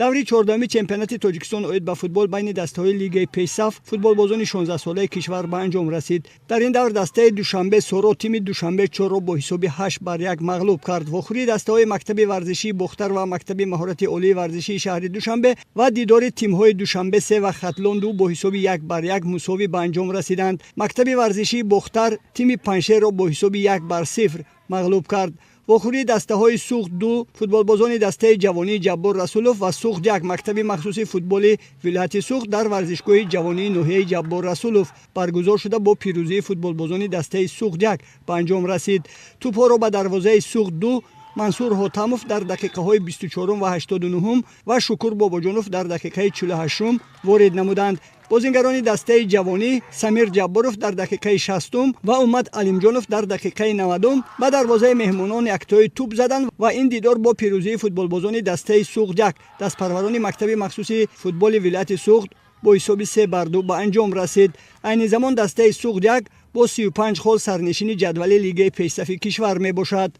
даври 14 чемпионати Тоҷикистон оид ба футбол байни дастаҳои лигаи пешсаф футболбозони 16 солаи кишвар ба анҷом расид. Дар ин давр дастаи Душанбе Соро тими Душанбе 4 бо ҳисоби 8-1 мағлуб кард. Вохӯрии дастаҳои мактаби варзишии Бухтар ва мактаби маҳорати олии варзишии шаҳри Душанбе ва дидори тимҳои Душанбе 3 ва Хатлон 2 бо ҳисоби 1-1 мусовӣ ба анҷом расиданд. Мактаби варзишии Бухтар тими Паншерро бо ҳисоби 1-0 мағлуб кард. вохӯрии дастаҳои Суғд 2 футболбозони дастаи ҷавонии Ҷаббор Расулов ва Суғд 1 мактаби махсуси футболи вилояти Суғд дар варзишгоҳи ҷавонии ноҳияи Ҷаббор Расулов баргузор шуда бо пирӯзии футболбозони дастаи Суғд 1 ба анҷом расид. тӯбҳоро ба дарвозаи Суғд 2 Мансур Ҳотамов дар дақиқаҳои 24 ва 89 ва Шукур Бобоҷонов дар дақиқаи 48 ворид намуданд. бозингарони дастаи ҷавонӣ Самир Ҷабборов дар дақиқаи 60 ва Умад Алимҷонов дар дақиқаи 90 ба дарвозаи меҳмонон яктои тӯб заданд ва ин дидор бо пирӯзии футболбозони дастаи Суғд 1 дастпарварони мактаби махсуси футболи вилояти Суғд бо ҳисоби 3-2 ба анҷом расид. айни замон дастаи Суғд 1 бо 35 хол сарнишини ҷадвали лигаи пешсафи кишвар мебошад.